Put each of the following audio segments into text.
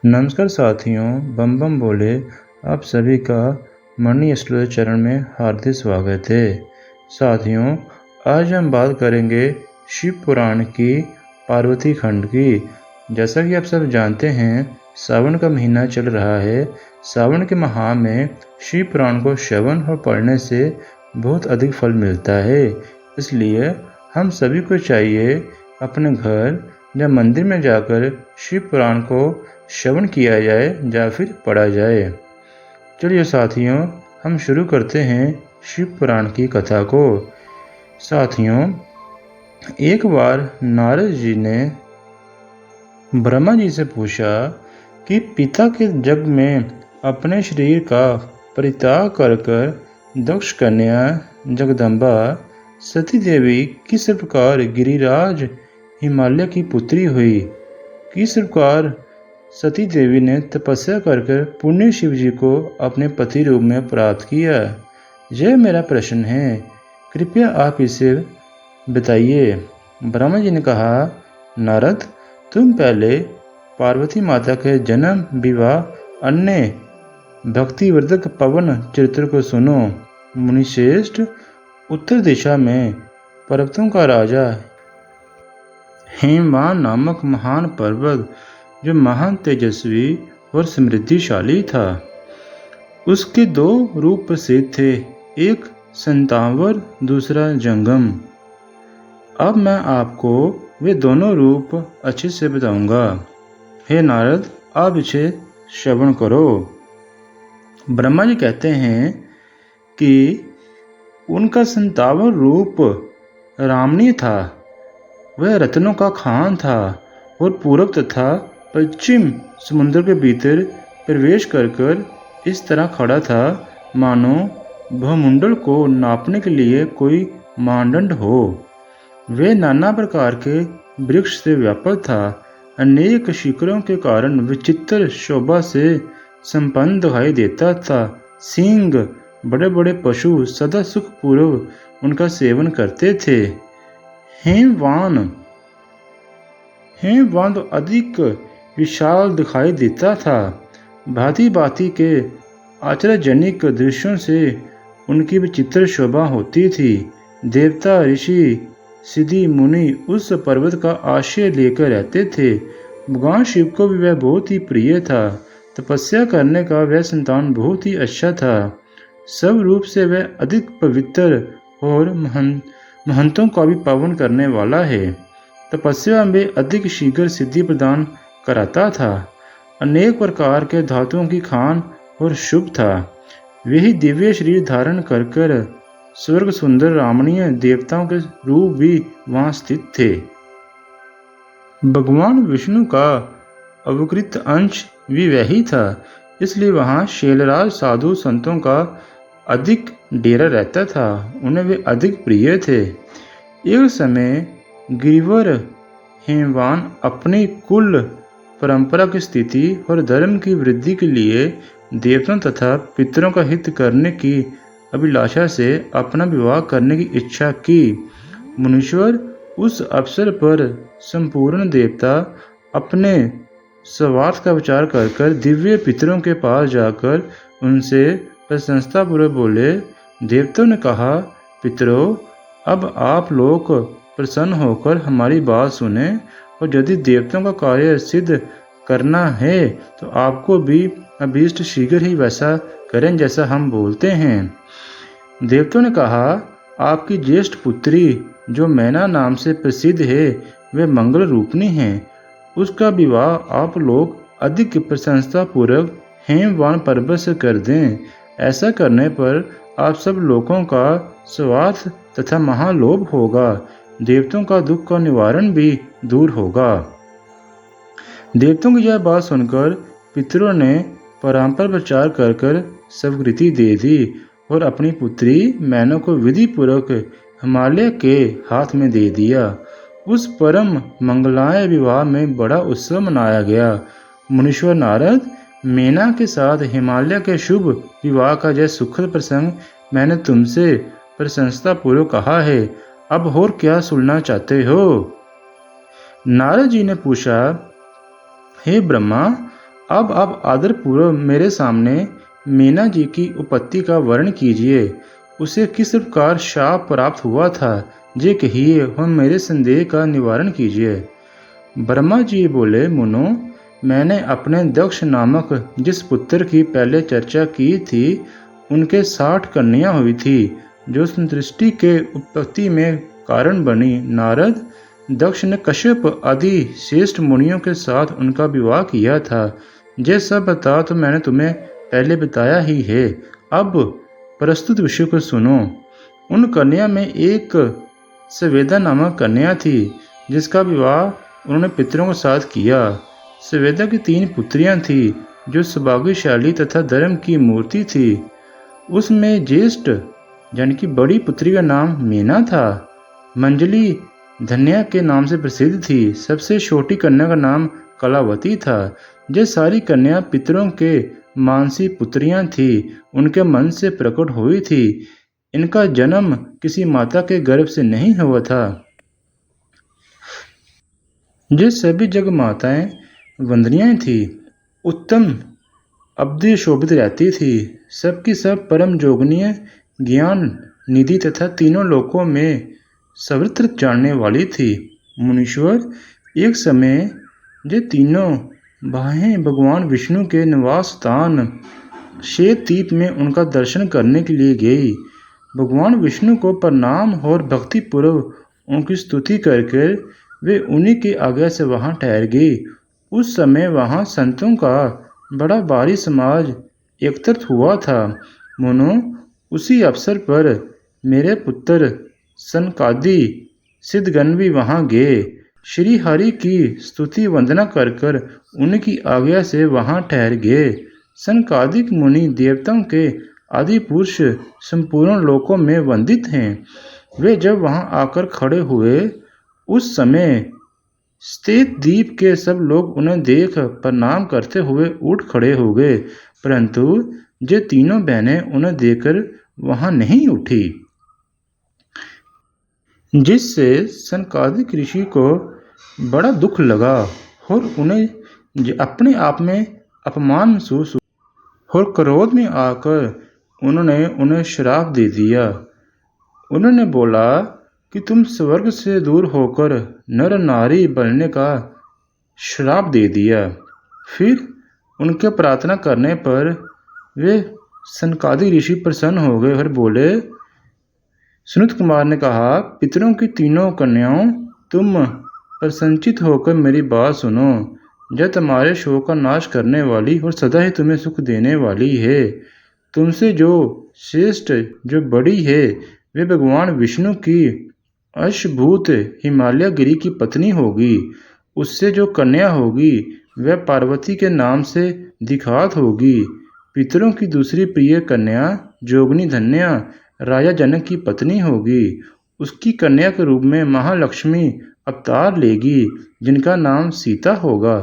नमस्कार साथियों, बम बम बोले। आप सभी का मणि स्टूडियो चरण में हार्दिक स्वागत है। साथियों, आज हम बात करेंगे शिव पुराण की पार्वती खंड की। जैसा कि आप सब जानते हैं, सावन का महीना चल रहा है। सावन के माह में शिव पुराण को श्रवण और पढ़ने से बहुत अधिक फल मिलता है। इसलिए हम सभी को चाहिए अपने घर या मंदिर में जाकर शिव पुराण को श्रवण किया जाए या फिर पढ़ा जाए। चलिए साथियों, हम शुरू करते हैं शिव पुराण की कथा को। साथियों, एक बार नारद जी ने ब्रह्मा जी से पूछा कि पिता के यज्ञ में अपने शरीर का परित्याग कर दक्ष कन्या जगदम्बा सती देवी किस प्रकार गिरिराज हिमालय की पुत्री हुई। किस प्रकार सती देवी ने तपस्या कर पुण्य शिव जी को अपने पति रूप में प्राप्त किया। यह मेरा प्रश्न है, कृपया आप इसे बताइए। ब्रह्मा जी ने कहा, नारद, तुम पहले पार्वती माता के जन्म, विवाह, अन्य भक्तिवर्धक पवन चरित्र को सुनो। मुनिश्रेष्ठ, उत्तर दिशा में पर्वतों का राजा हेमवान नामक महान पर्वत, जो महान तेजस्वी और समृद्धिशाली था, उसके दो रूप प्रसिद्ध थे, एक संतावर, दूसरा जंगम। अब मैं आपको वे दोनों रूप अच्छे से बताऊंगा। हे नारद, आप इसे श्रवण करो। ब्रह्मा जी कहते हैं कि उनका संतावर रूप रामणीय था। वह रत्नों का खान था और पूर्व तथा पश्चिम समुद्र के भीतर प्रवेश कर इस तरह खड़ा था मानो भूमंडल को नापने के लिए कोई मानदंड हो। वे नाना प्रकार के वृक्ष से व्यापक था। अनेक शिखरों के कारण विचित्र शोभा से संपन्न दिखाई देता था। सिंह, बड़े बड़े पशु सदा सुखपूर्वक उनका सेवन करते थे। हेमवान तो अधिक विशाल दिखाई देता था। भांति भांति के आश्चर्यजनक दृश्यों से उनकी विचित्र शोभा होती थी। देवता, ऋषि, सिद्धि, मुनि उस पर्वत का आश्रय लेकर रहते थे। भगवान शिव को भी वह बहुत ही प्रिय था। तपस्या करने का वह संतान बहुत ही अच्छा था। सब रूप से वह अधिक पवित्र और महंतों का भी पावन करने वाला है। तपस्या में अधिक शीघ्र सिद्धि प्रदान कराता था। अनेक प्रकार के धातुओं की खान और शुभ था। वही दिव्य शरीर धारण कर स्वर्ग सुंदर रामणीय देवताओं के रूप भी वहां स्थित थे। भगवान विष्णु का अवकृत अंश भी वही था, इसलिए वहां शैलराज साधु संतों का अधिक डेरा रहता था। उन्हें वे अधिक प्रिय थे। एक समय गिरिवर हेमवान अपनी कुल परंपरा की स्थिति और धर्म की वृद्धि के लिए देवताओं तथा पितरों का हित करने की अभिलाषा से अपना विवाह करने की इच्छा की। मुनीश्वर, उस अवसर पर संपूर्ण देवता अपने स्वार्थ का विचार कर दिव्य पितरों के पास जाकर उनसे प्रशंसापूर्वक बोले। देवताओं ने कहा, पितरों, अब आप लोग प्रसन्न होकर हमारी बात सुने और यदि देवताओं का कार्य सिद्ध करना है तो आपको भी अभीष्ट शीघ्र ही वैसा करें जैसा हम बोलते हैं। देवताओं ने कहा, आपकी ज्येष्ठ पुत्री जो मैना नाम से प्रसिद्ध है, वे मंगल रूपनी है। उसका विवाह आप लोग अधिक प्रशंसा पूर्वक हेमवान पर्वत से कर दें। ऐसा करने पर आप सब लोगों का स्वार्थ तथा महालोभ होगा। देवताओं का दुख का निवारण भी दूर होगा। देवताओं की यह बात सुनकर पितरों ने परंपरा प्रचार कर स्वीकृति दे दी और अपनी पुत्री मैना को विधि पूर्वक हिमालय के हाथ में दे दिया। उस परम मंगलाय विवाह में बड़ा उत्सव मनाया गया। मुनीश्वर नारद, मैना के साथ हिमालय के शुभ विवाह का यह सुखद प्रसंग मैंने तुमसे प्रशंसा पूर्वक कहा है। अब और क्या सुनना चाहते हो? नारद जी ने पूछा, हे ब्रह्मा, अब आप आदरपूर्वक मेरे सामने मीना जी की उपपत्ति का वर्णन कीजिए। उसे किस प्रकार शाप प्राप्त हुआ था, ये कहिए और मेरे संदेह का निवारण कीजिए। ब्रह्मा जी बोले, मुनो, मैंने अपने दक्ष नामक जिस पुत्र की पहले चर्चा की थी, उनके 60 कन्या हुई थी, जो सृष्टि के उत्पत्ति में कारण बनी। नारद, दक्ष ने कश्यप आदि श्रेष्ठ मुनियों के साथ उनका विवाह किया था। ये सब बता तो मैंने तुम्हें पहले बताया ही है। अब प्रस्तुत विषय को सुनो। उन कन्या में एक सवेदा नामक कन्या थी, जिसका विवाह उन्होंने पितरों के साथ किया। सवेदा की 3 पुत्रियां थीं, जो सौभाग्यशाली तथा धर्म की मूर्ति थी। उसमें ज्येष्ठ यानी कि बड़ी पुत्री का नाम मीना था। मंजली धन्या के नाम से प्रसिद्ध थी। सबसे छोटी कन्या का नाम कलावती था। ये सारी कन्या पितरों के मानसी पुत्रियां थीं, उनके मन से प्रकट हुई थी। इनका जन्म किसी माता के गर्भ से नहीं हुआ था। ये सभी जग माताएं वंदनीय थी, उत्तम अब्दि शोभित रहती थी। सबकी सब परम जोगनीय, ज्ञान निधि तथा तीनों लोकों में सर्वत्र जानने वाली थी। मुनीश्वर, एक समय ये तीनों बाहें भगवान विष्णु के निवास स्थान श्वेतद्वीप में उनका दर्शन करने के लिए गई। भगवान विष्णु को प्रणाम और भक्तिपूर्वक उनकी स्तुति करके वे उन्हीं की आज्ञा से वहां ठहर गई। उस समय वहां संतों का बड़ा भारी समाज एकत्रित हुआ था। मुनो, उसी अवसर पर मेरे पुत्र सनकादि सिद्धगण भी वहां गए। श्री हरि की स्तुति वंदना कर कर उनकी आज्ञा से वहां ठहर गए। सनकादिक मुनि देवताओं के आदि पुरुष संपूर्ण लोकों में वंदित हैं। वे जब वहां आकर खड़े हुए, उस समय श्वेतद्वीप के सब लोग उन्हें देख प्रणाम करते हुए उठ खड़े हो गए, परंतु ये तीनों बहनें उन्हें देखकर वहां नहीं उठी, जिससे सनकादिक ऋषि को बड़ा दुख लगा और उन्हें अपने आप में अपमान महसूस हुआ और क्रोध में आकर उन्होंने उन्हें श्राप दे दिया। उन्होंने बोला कि तुम स्वर्ग से दूर होकर नर नारी बनने का श्राप दे दिया। फिर उनके प्रार्थना करने पर वे सनकादिक ऋषि प्रसन्न हो गए और बोले। सुनीत कुमार ने कहा, पितरों की तीनों कन्याओं, तुम प्रसन्नचित होकर मेरी बात सुनो। यह तुम्हारे शोक का नाश करने वाली और सदा ही तुम्हें सुख देने वाली है। तुमसे जो श्रेष्ठ, जो बड़ी है, वे भगवान विष्णु की अश्वभूत हिमालय गिरी की पत्नी होगी। उससे जो कन्या होगी, वह पार्वती के नाम से दिखात होगी। पितरों की दूसरी प्रिय कन्या जोगनी धन्या राजा जनक की पत्नी होगी। उसकी कन्या के रूप में महालक्ष्मी अवतार लेगी, जिनका नाम सीता होगा।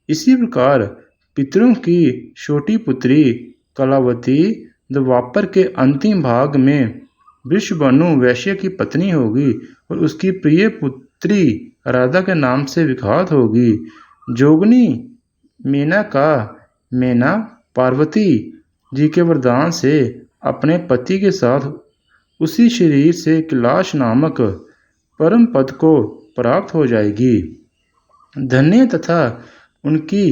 इसी प्रकार पितरों की छोटी पुत्री कलावती द्वापर के अंतिम भाग में वृषभानु वैश्य की पत्नी होगी और उसकी प्रिय पुत्री राधा के नाम से विख्यात होगी। जोगनी मीना का मैना पार्वती जी के वरदान से अपने पति के साथ उसी शरीर से कैलाश नामक परम पद को प्राप्त हो जाएगी। धन्य तथा उनकी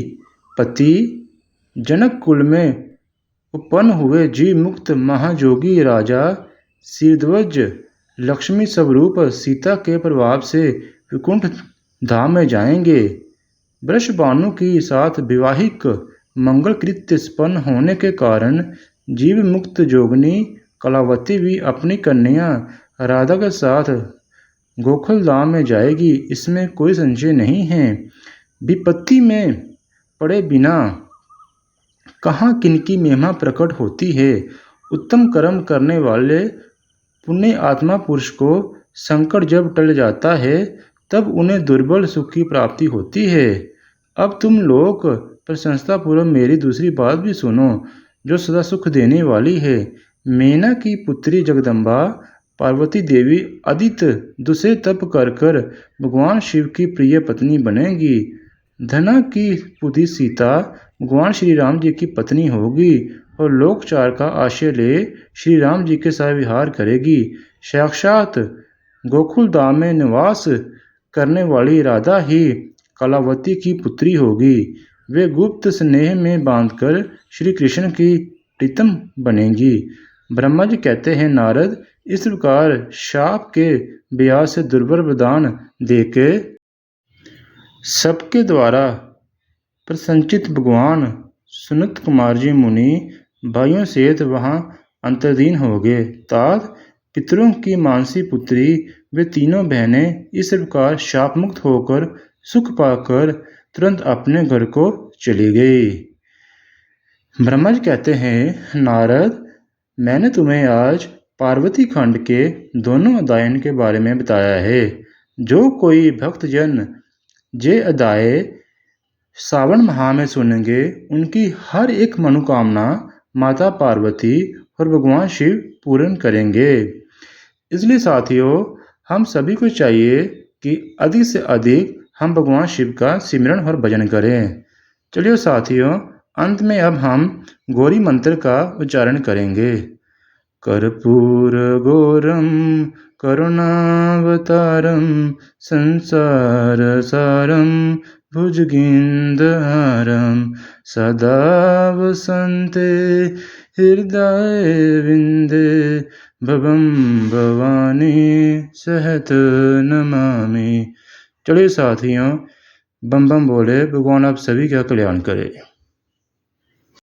पति जनक कुल में उत्पन्न हुए जीव मुक्त महाजोगी राजा सिरध्वज लक्ष्मी स्वरूप सीता के प्रभाव से विकुंठ धाम में जाएंगे। वृषभानु के साथ विवाहिक मंगल कृत्य संपन्न होने के कारण जीव मुक्त जोगनी कलावती भी अपनी कन्या राधा के साथ गोकुल धाम में जाएगी, इसमें कोई संशय नहीं है। विपत्ति में पड़े बिना कहाँ किनकी महिमा प्रकट होती है। उत्तम कर्म करने वाले पुण्य आत्मा पुरुष को संकट जब टल जाता है, तब उन्हें दुर्बल सुख की प्राप्ति होती है। अब तुम लोग प्रशंसापूर्वक मेरी दूसरी बात भी सुनो, जो सदा सुख देने वाली है। मैना की पुत्री जगदम्बा पार्वती देवी आदित्य दूसरे तप कर कर भगवान शिव की प्रिय पत्नी बनेगी। धना की पुत्री सीता भगवान श्री राम जी की पत्नी होगी और लोकचार का आशय ले श्री राम जी के साथ विहार करेगी। साक्षात गोकुल धाम में निवास करने वाली राधा ही कलावती की पुत्री होगी। वे गुप्त स्नेह में बांधकर श्री कृष्ण की प्रीतम बनेंगी। ब्रह्मा जी कहते हैं, नारद, इस प्रकार शाप के ब्याह से दुर्बल वरदान देके सबके द्वारा प्रसन्नचित भगवान सुनत कुमार जी मुनि भाइयों सहित वहाँ अंतर्धीन हो गए। तात पितरों की मानसी पुत्री वे तीनों बहनें इस प्रकार शाप मुक्त होकर सुख पाकर तुरंत अपने घर को चली गई। ब्रह्मा जी कहते हैं, नारद, मैंने तुम्हें आज पार्वती खंड के दोनों अध्यायों के बारे में बताया है। जो कोई भक्तजन जे अध्याय सावन माह में सुनेंगे, उनकी हर एक मनोकामना माता पार्वती और भगवान शिव पूर्ण करेंगे। इसलिए साथियों, हम सभी को चाहिए कि अधिक से अधिक हम भगवान शिव का सिमरन और भजन करें। चलिए साथियों, अंत में अब हम गौरी मंत्र का उच्चारण करेंगे। कर्पूर गौरम करुणावतारम संसार सारम भुजगेन्द्रहारम सदा वसन्ते हृदय विन्दे भवम भवानी सहत नमामि। चलिए साथियों, बम बम बोले, भगवान आप सभी का कल्याण करे।